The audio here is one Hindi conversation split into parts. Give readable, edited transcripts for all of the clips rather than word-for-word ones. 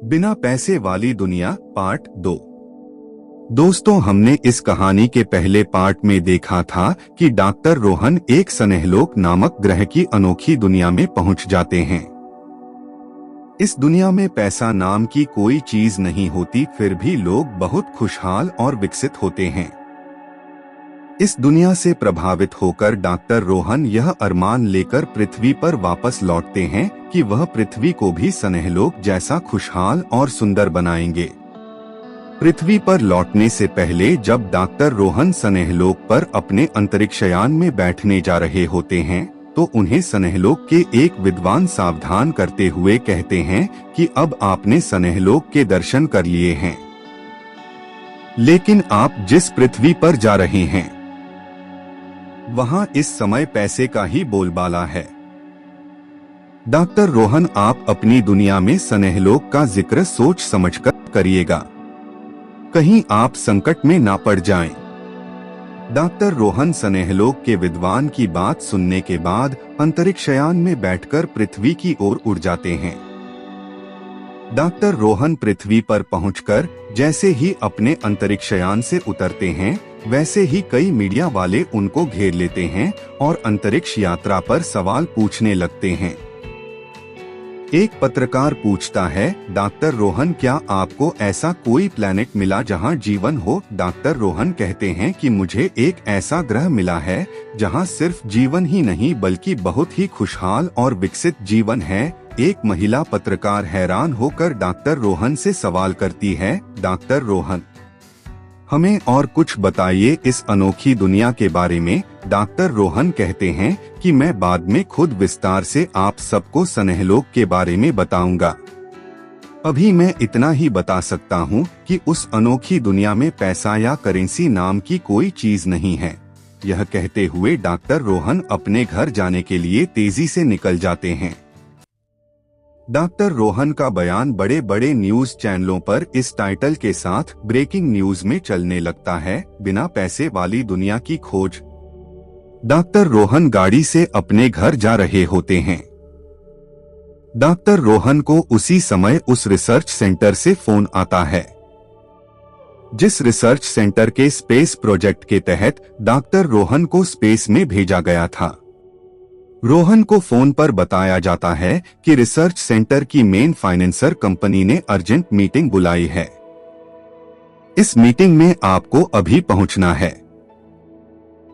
बिना पैसे वाली दुनिया पार्ट 2। दोस्तों, हमने इस कहानी के पहले पार्ट में देखा था कि डॉक्टर रोहन एक सनेहलोक नामक ग्रह की अनोखी दुनिया में पहुंच जाते हैं। इस दुनिया में पैसा नाम की कोई चीज नहीं होती, फिर भी लोग बहुत खुशहाल और विकसित होते हैं। इस दुनिया से प्रभावित होकर डॉक्टर रोहन यह अरमान लेकर पृथ्वी पर वापस लौटते हैं कि वह पृथ्वी को भी सनेहलोक जैसा खुशहाल और सुंदर बनाएंगे। पृथ्वी पर लौटने से पहले जब डॉक्टर रोहन सनेहलोक पर अपने अंतरिक्षयान में बैठने जा रहे होते हैं तो उन्हें सनेहलोक के एक विद्वान सावधान करते हुए कहते हैं कि अब आपने सनेहलोक के दर्शन कर लिए हैं, लेकिन आप जिस पृथ्वी पर जा रहे हैं वहां इस समय पैसे का ही बोलबाला है। डॉक्टर रोहन, आप अपनी दुनिया में सनेहलोक का जिक्र सोच समझकर करिएगा, कहीं आप संकट में ना पड़ जाएं। डॉक्टर रोहन सनेहलोक के विद्वान की बात सुनने के बाद अंतरिक्षयान में बैठकर पृथ्वी की ओर उड़ जाते हैं। डॉक्टर रोहन पृथ्वी पर पहुंचकर जैसे ही अपने अंतरिक्षयान से उतरते हैं वैसे ही कई मीडिया वाले उनको घेर लेते हैं और अंतरिक्ष यात्रा पर सवाल पूछने लगते हैं। एक पत्रकार पूछता है, डॉक्टर रोहन, क्या आपको ऐसा कोई प्लैनेट मिला जहां जीवन हो? डॉक्टर रोहन कहते हैं कि मुझे एक ऐसा ग्रह मिला है जहां सिर्फ जीवन ही नहीं बल्कि बहुत ही खुशहाल और विकसित जीवन है। एक महिला पत्रकार हैरान होकर डॉक्टर रोहन से सवाल करती है, डॉक्टर रोहन, हमें और कुछ बताइए इस अनोखी दुनिया के बारे में। डॉक्टर रोहन कहते हैं कि मैं बाद में खुद विस्तार से आप सबको सनेहलोक के बारे में बताऊंगा। अभी मैं इतना ही बता सकता हूं कि उस अनोखी दुनिया में पैसा या करेंसी नाम की कोई चीज नहीं है। यह कहते हुए डॉक्टर रोहन अपने घर जाने के लिए तेजी से निकल जाते हैं। डॉक्टर रोहन का बयान बड़े बड़े न्यूज चैनलों पर इस टाइटल के साथ ब्रेकिंग न्यूज में चलने लगता है, बिना पैसे वाली दुनिया की खोज। डॉक्टर रोहन गाड़ी से अपने घर जा रहे होते हैं। डॉक्टर रोहन को उसी समय उस रिसर्च सेंटर से फोन आता है, जिस रिसर्च सेंटर के स्पेस प्रोजेक्ट के तहत डॉक्टर रोहन को स्पेस में भेजा गया था। रोहन को फोन पर बताया जाता है कि रिसर्च सेंटर की मेन फाइनेंसर कंपनी ने अर्जेंट मीटिंग बुलाई है। इस मीटिंग में आपको अभी पहुंचना है।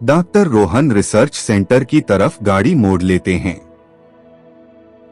डॉक्टर रोहन रिसर्च सेंटर की तरफ गाड़ी मोड़ लेते हैं।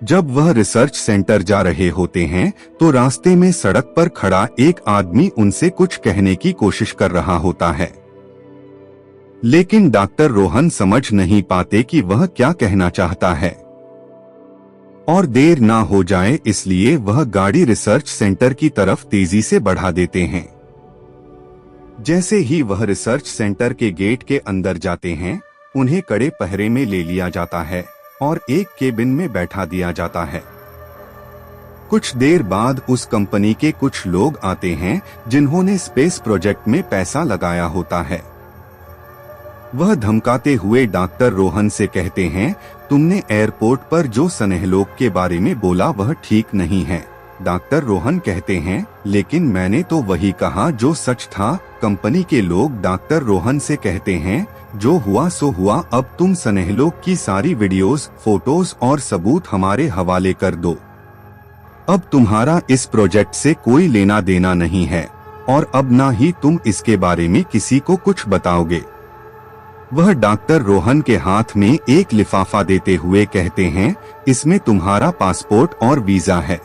जब वह रिसर्च सेंटर जा रहे होते हैं तो रास्ते में सड़क पर खड़ा एक आदमी उनसे कुछ कहने की कोशिश कर रहा होता है, लेकिन डॉक्टर रोहन समझ नहीं पाते कि वह क्या कहना चाहता है और देर ना हो जाए इसलिए वह गाड़ी रिसर्च सेंटर की तरफ तेजी से बढ़ा देते हैं। जैसे ही वह रिसर्च सेंटर के गेट के अंदर जाते हैं उन्हें कड़े पहरे में ले लिया जाता है और एक केबिन में बैठा दिया जाता है। कुछ देर बाद उस कंपनी के कुछ लोग आते हैं जिन्होंने स्पेस प्रोजेक्ट में पैसा लगाया होता है। वह धमकाते हुए डॉक्टर रोहन से कहते हैं, तुमने एयरपोर्ट पर जो सनेहलोक के बारे में बोला वह ठीक नहीं है। डॉक्टर रोहन कहते हैं, लेकिन मैंने तो वही कहा जो सच था। कंपनी के लोग डॉक्टर रोहन से कहते हैं, जो हुआ सो हुआ, अब तुम सनेहलोक की सारी वीडियोस, फोटोज और सबूत हमारे हवाले कर दो। अब तुम्हारा इस प्रोजेक्ट से कोई लेना देना नहीं है और अब ना ही तुम इसके बारे में किसी को कुछ बताओगे। वह डॉक्टर रोहन के हाथ में एक लिफाफा देते हुए कहते हैं, इसमें तुम्हारा पासपोर्ट और वीजा है।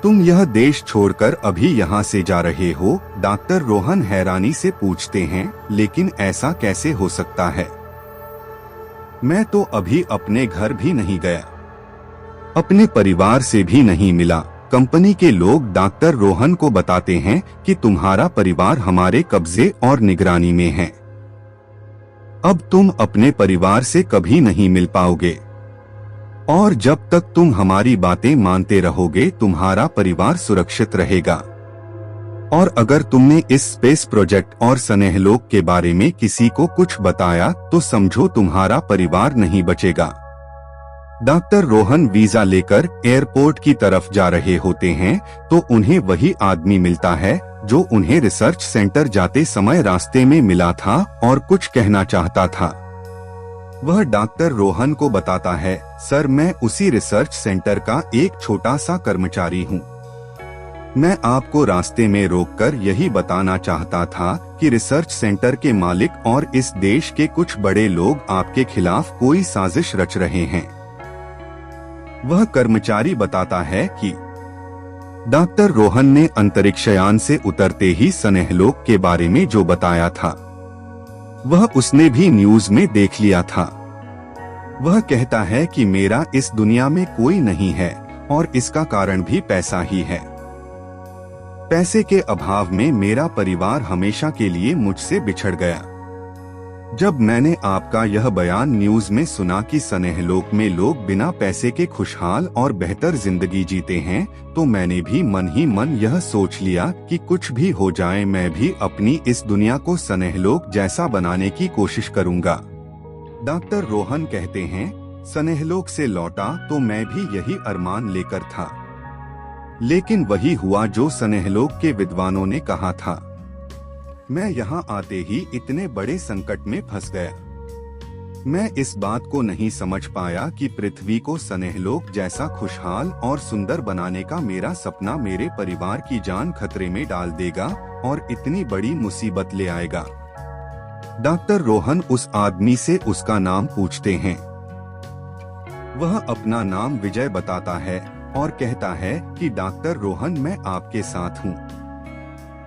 तुम यह देश छोड़कर अभी यहाँ से जा रहे हो। डॉक्टर रोहन हैरानी से पूछते हैं, लेकिन ऐसा कैसे हो सकता है? मैं तो अभी अपने घर भी नहीं गया, अपने परिवार से भी नहीं मिला। कंपनी के लोग डॉक्टर रोहन को बताते हैं कि तुम्हारा परिवार हमारे कब्जे और निगरानी में है। अब तुम अपने परिवार से कभी नहीं मिल पाओगे और जब तक तुम हमारी बातें मानते रहोगे तुम्हारा परिवार सुरक्षित रहेगा। और अगर तुमने इस स्पेस प्रोजेक्ट और सनेहलोक के बारे में किसी को कुछ बताया तो समझो तुम्हारा परिवार नहीं बचेगा। डॉक्टर रोहन वीजा लेकर एयरपोर्ट की तरफ जा रहे होते हैं तो उन्हें वही आदमी मिलता है जो उन्हें रिसर्च सेंटर जाते समय रास्ते में मिला था और कुछ कहना चाहता था। वह डॉक्टर रोहन को बताता है, सर मैं उसी रिसर्च सेंटर का एक छोटा सा कर्मचारी हूँ। मैं आपको रास्ते में रोककर यही बताना चाहता था कि रिसर्च सेंटर के मालिक और इस देश के कुछ बड़े लोग आपके खिलाफ कोई साजिश रच रहे हैं। वह कर्मचारी बताता है कि डॉक्टर रोहन ने अंतरिक्षयान से उतरते ही स्नेहलोक के बारे में जो बताया था वह उसने भी न्यूज में देख लिया था। वह कहता है कि मेरा इस दुनिया में कोई नहीं है और इसका कारण भी पैसा ही है। पैसे के अभाव में मेरा परिवार हमेशा के लिए मुझसे बिछड़ गया। जब मैंने आपका यह बयान न्यूज में सुना कि स्नेहलोक में लोग बिना पैसे के खुशहाल और बेहतर जिंदगी जीते हैं तो मैंने भी मन ही मन यह सोच लिया कि कुछ भी हो जाए मैं भी अपनी इस दुनिया को स्नेहलोक जैसा बनाने की कोशिश करूंगा। डॉक्टर रोहन कहते हैं, स्नेहलोक से लौटा तो मैं भी यही अरमान लेकर था, लेकिन वही हुआ जो स्नेहलोक के विद्वानों ने कहा था। मैं यहाँ आते ही इतने बड़े संकट में फंस गया। मैं इस बात को नहीं समझ पाया कि पृथ्वी को स्नेहलोक जैसा खुशहाल और सुंदर बनाने का मेरा सपना मेरे परिवार की जान खतरे में डाल देगा और इतनी बड़ी मुसीबत ले आएगा। डॉक्टर रोहन उस आदमी से उसका नाम पूछते हैं। वह अपना नाम विजय बताता है और कहता है कि डॉक्टर रोहन मैं आपके साथ हूँ।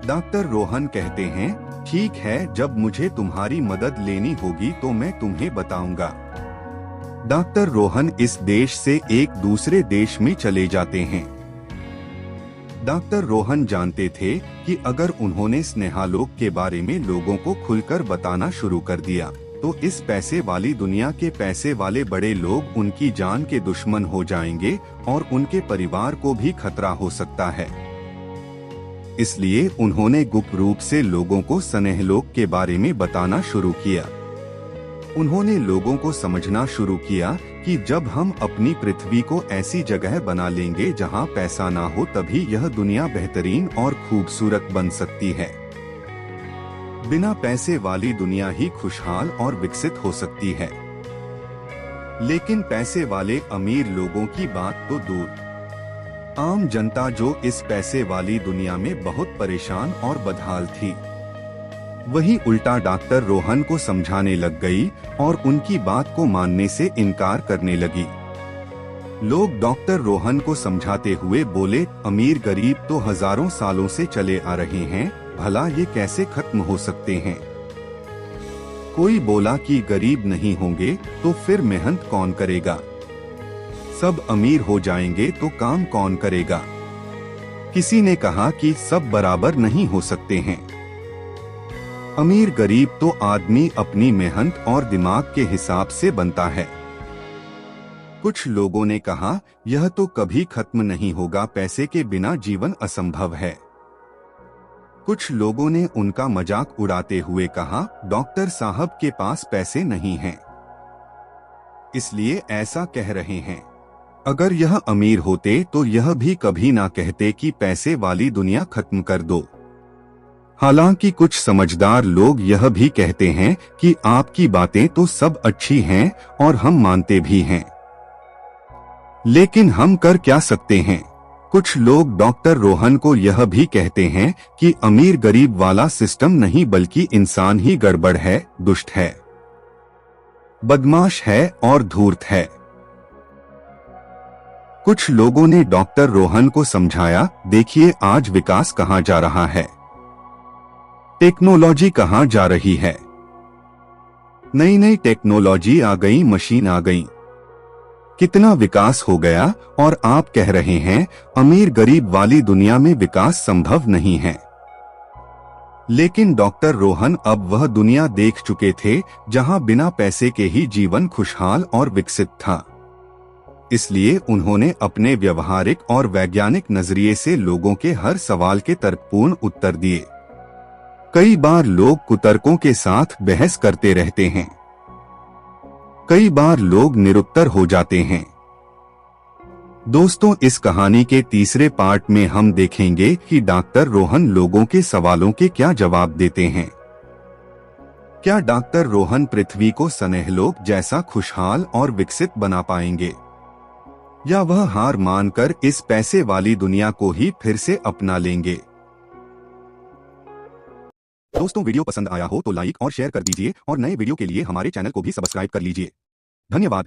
डॉक्टर रोहन कहते हैं, ठीक है, जब मुझे तुम्हारी मदद लेनी होगी तो मैं तुम्हें बताऊंगा। डॉक्टर रोहन इस देश से एक दूसरे देश में चले जाते हैं। डॉक्टर रोहन जानते थे कि अगर उन्होंने स्नेहालोक के बारे में लोगों को खुलकर बताना शुरू कर दिया तो इस पैसे वाली दुनिया के पैसे वाले बड़े लोग उनकी जान के दुश्मन हो जाएंगे और उनके परिवार को भी खतरा हो सकता है। इसलिए उन्होंने गुप्त रूप से लोगों को स्नेहलोक के बारे में बताना शुरू किया। उन्होंने लोगों को समझना शुरू किया कि जब हम अपनी पृथ्वी को ऐसी जगह बना लेंगे जहां पैसा ना हो तभी यह दुनिया बेहतरीन और खूबसूरत बन सकती है। बिना पैसे वाली दुनिया ही खुशहाल और विकसित हो सकती है। लेकिन पैसे वाले अमीर लोगों की बात तो दूर, आम जनता जो इस पैसे वाली दुनिया में बहुत परेशान और बदहाल थी, वही उल्टा डॉक्टर रोहन को समझाने लग गई और उनकी बात को मानने से इनकार करने लगी। लोग डॉक्टर रोहन को समझाते हुए बोले, अमीर गरीब तो हजारों सालों से चले आ रहे हैं, भला ये कैसे खत्म हो सकते हैं। कोई बोला कि गरीब नहीं होंगे तो फिर मेहनत कौन करेगा, सब अमीर हो जाएंगे तो काम कौन करेगा। किसी ने कहा कि सब बराबर नहीं हो सकते हैं, अमीर गरीब तो आदमी अपनी मेहनत और दिमाग के हिसाब से बनता है। कुछ लोगों ने कहा यह तो कभी खत्म नहीं होगा, पैसे के बिना जीवन असंभव है। कुछ लोगों ने उनका मजाक उड़ाते हुए कहा, डॉक्टर साहब के पास पैसे नहीं हैं, इसलिए ऐसा कह रहे हैं। अगर यह अमीर होते तो यह भी कभी ना कहते कि पैसे वाली दुनिया खत्म कर दो। हालांकि कुछ समझदार लोग यह भी कहते हैं कि आपकी बातें तो सब अच्छी हैं और हम मानते भी हैं, लेकिन हम कर क्या सकते हैं। कुछ लोग डॉक्टर रोहन को यह भी कहते हैं कि अमीर गरीब वाला सिस्टम नहीं बल्कि इंसान ही गड़बड़ है, दुष्ट है, बदमाश है और धूर्त है। कुछ लोगों ने डॉक्टर रोहन को समझाया, देखिए आज विकास कहाँ जा रहा है, टेक्नोलॉजी कहाँ जा रही है, नई नई टेक्नोलॉजी आ गई, मशीन आ गई, कितना विकास हो गया, और आप कह रहे हैं अमीर गरीब वाली दुनिया में विकास संभव नहीं है। लेकिन डॉक्टर रोहन अब वह दुनिया देख चुके थे जहां बिना पैसे के ही जीवन खुशहाल और विकसित था। इसलिए उन्होंने अपने व्यवहारिक और वैज्ञानिक नजरिए से लोगों के हर सवाल के तर्कपूर्ण उत्तर दिए। कई बार लोग कुतर्कों के साथ बहस करते रहते हैं, कई बार लोग निरुत्तर हो जाते हैं, दोस्तों, इस कहानी के तीसरे पार्ट में हम देखेंगे कि डॉक्टर रोहन लोगों के सवालों के क्या जवाब देते हैं। क्या डॉक्टर रोहन पृथ्वी को स्नेहलोक जैसा खुशहाल और विकसित बना पाएंगे, या वह हार मानकर इस पैसे वाली दुनिया को ही फिर से अपना लेंगे। दोस्तों, वीडियो पसंद आया हो तो लाइक और शेयर कर दीजिए और नए वीडियो के लिए हमारे चैनल को भी सब्सक्राइब कर लीजिए। धन्यवाद।